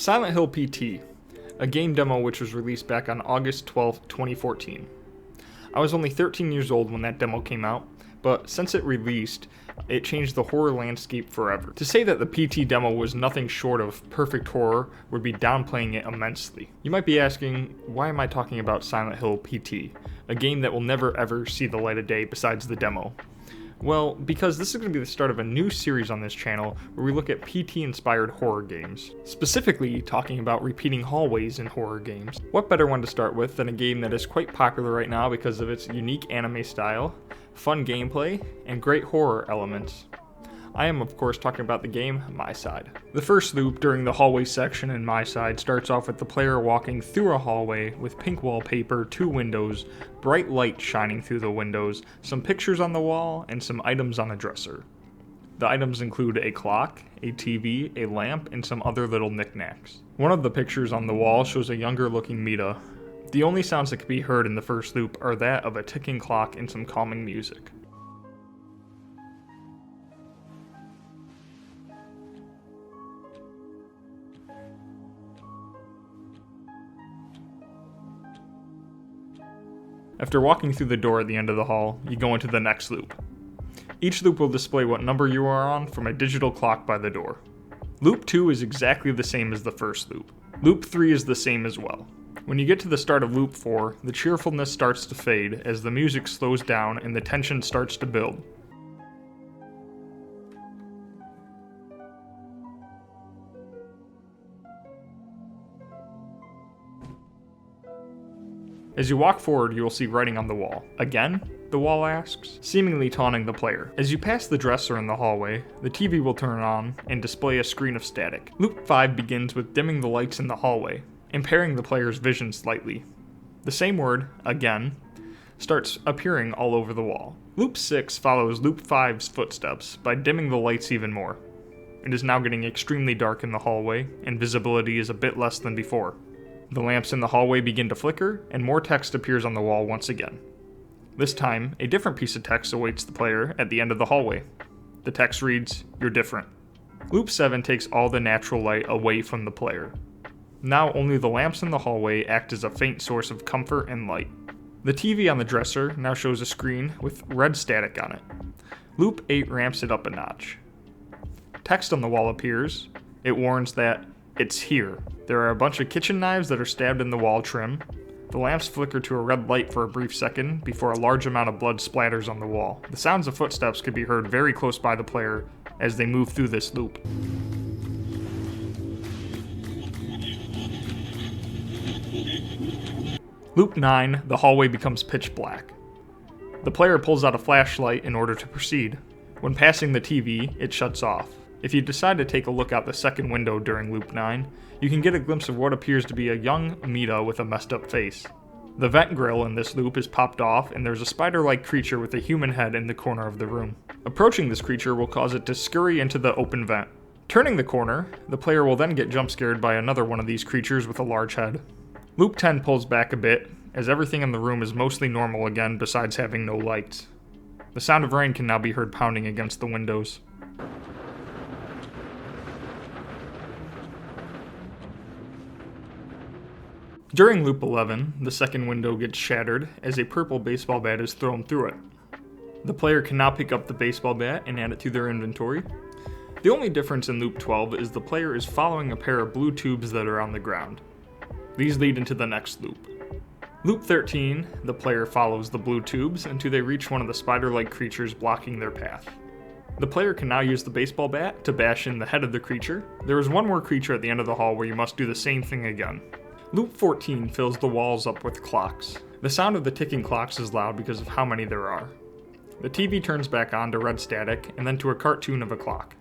Silent Hill PT, a game demo which was released back on August 12, 2014. I was only 13 years old when that demo came out, but since it released, it changed the horror landscape forever. To say that the PT demo was nothing short of perfect horror would be downplaying it immensely. You might be asking, why am I talking about Silent Hill PT, a game that will never ever see the light of day besides the demo? Well, because this is going to be the start of a new series on this channel where we look at PT-inspired horror games, specifically talking about repeating hallways in horror games. What better one to start with than a game that is quite popular right now because of its unique anime style, fun gameplay, and great horror elements. I am of course talking about the game Miside. The first loop during the hallway section in Miside starts off with the player walking through a hallway with pink wallpaper, 2 windows, bright light shining through the windows, some pictures on the wall, and some items on a dresser. The items include a clock, a TV, a lamp, and some other little knickknacks. One of the pictures on the wall shows a younger looking Mita. The only sounds that can be heard in the first loop are that of a ticking clock and some calming music. After walking through the door at the end of the hall, you go into the next loop. Each loop will display what number you are on from a digital clock by the door. Loop 2 is exactly the same as the first loop. Loop 3 is the same as well. When you get to the start of Loop 4, the cheerfulness starts to fade as the music slows down and the tension starts to build. As you walk forward, you will see writing on the wall. Again? The wall asks, seemingly taunting the player. As you pass the dresser in the hallway, the TV will turn on and display a screen of static. Loop 5 begins with dimming the lights in the hallway, impairing the player's vision slightly. The same word, again, starts appearing all over the wall. Loop 6 follows Loop 5's footsteps by dimming the lights even more. It is now getting extremely dark in the hallway, and visibility is a bit less than before. The lamps in the hallway begin to flicker, and more text appears on the wall once again. This time, a different piece of text awaits the player at the end of the hallway. The text reads, "You're different." Loop 7 takes all the natural light away from the player. Now only the lamps in the hallway act as a faint source of comfort and light. The TV on the dresser now shows a screen with red static on it. Loop 8 ramps it up a notch. Text on the wall appears. It warns that it's here. There are a bunch of kitchen knives that are stabbed in the wall trim. The lamps flicker to a red light for a brief second before a large amount of blood splatters on the wall. The sounds of footsteps could be heard very close by the player as they move through this loop. Loop 9, the hallway becomes pitch black. The player pulls out a flashlight in order to proceed. When passing the TV, it shuts off. If you decide to take a look out the second window during Loop 9, you can get a glimpse of what appears to be a young Mita with a messed up face. The vent grill in this loop is popped off, and there's a spider-like creature with a human head in the corner of the room. Approaching this creature will cause it to scurry into the open vent. Turning the corner, the player will then get jump scared by another one of these creatures with a large head. Loop 10 pulls back a bit, as everything in the room is mostly normal again besides having no lights. The sound of rain can now be heard pounding against the windows. During Loop 11, the second window gets shattered as a purple baseball bat is thrown through it. The player can now pick up the baseball bat and add it to their inventory. The only difference in Loop 12 is the player is following a pair of blue tubes that are on the ground. These lead into the next loop. Loop 13, the player follows the blue tubes until they reach one of the spider-like creatures blocking their path. The player can now use the baseball bat to bash in the head of the creature. There is one more creature at the end of the hall where you must do the same thing again. Loop 14 fills the walls up with clocks. The sound of the ticking clocks is loud because of how many there are. The TV turns back on to red static and then to a cartoon of a clock.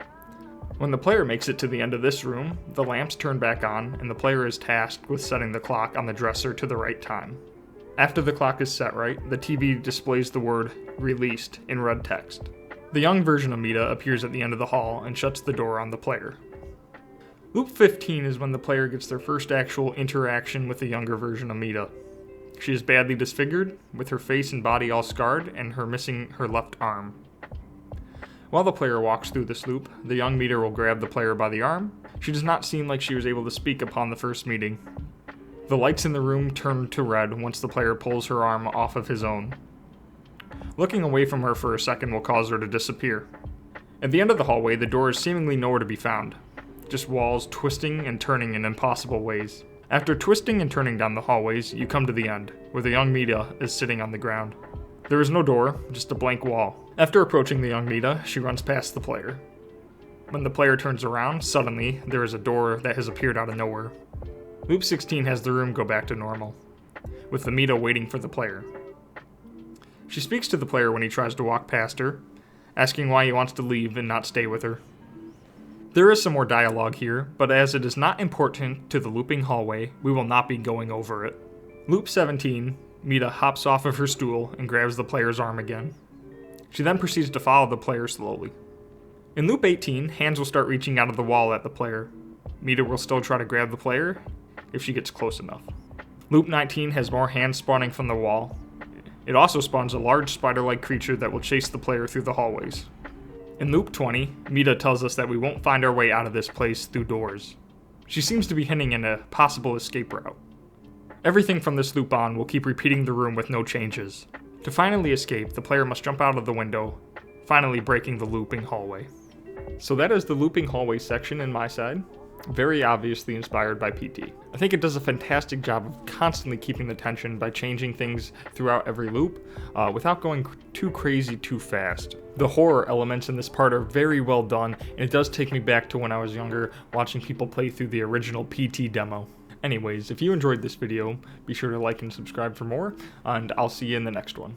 When the player makes it to the end of this room, the lamps turn back on and the player is tasked with setting the clock on the dresser to the right time. After the clock is set right, the TV displays the word "Released" in red text. The young version of Mita appears at the end of the hall and shuts the door on the player. Loop 15 is when the player gets their first actual interaction with the younger version of Mita. She is badly disfigured, with her face and body all scarred and her missing her left arm. While the player walks through this loop, the young Mita will grab the player by the arm, She does not seem like she was able to speak upon the first meeting. The lights in the room turn to red once the player pulls her arm off of his own. Looking away from her for a second will cause her to disappear. At the end of the hallway, the door is seemingly nowhere to be found. Just walls twisting and turning in impossible ways. After twisting and turning down the hallways, you come to the end, where the young Mita is sitting on the ground. There is no door, just a blank wall. After approaching the young Mita, she runs past the player. When the player turns around, suddenly, there is a door that has appeared out of nowhere. Loop 16 has the room go back to normal, with the Mita waiting for the player. She speaks to the player when he tries to walk past her, asking why he wants to leave and not stay with her. There is some more dialogue here, but as it is not important to the looping hallway, we will not be going over it. Loop 17, Mita hops off of her stool and grabs the player's arm again. She then proceeds to follow the player slowly. In loop 18, hands will start reaching out of the wall at the player. Mita will still try to grab the player if she gets close enough. Loop 19 has more hands spawning from the wall. It also spawns a large spider-like creature that will chase the player through the hallways. In loop 20, Mita tells us that we won't find our way out of this place through doors. She seems to be hinting at a possible escape route. Everything from this loop on will keep repeating the room with no changes. To finally escape, the player must jump out of the window, finally breaking the looping hallway. So that is the looping hallway section in Miside. Very obviously inspired by PT. I think it does a fantastic job of constantly keeping the tension by changing things throughout every loop without going too crazy too fast. The horror elements in this part are very well done, and it does take me back to when I was younger watching people play through the original PT demo. Anyways, if you enjoyed this video, be sure to like and subscribe for more, and I'll see you in the next one.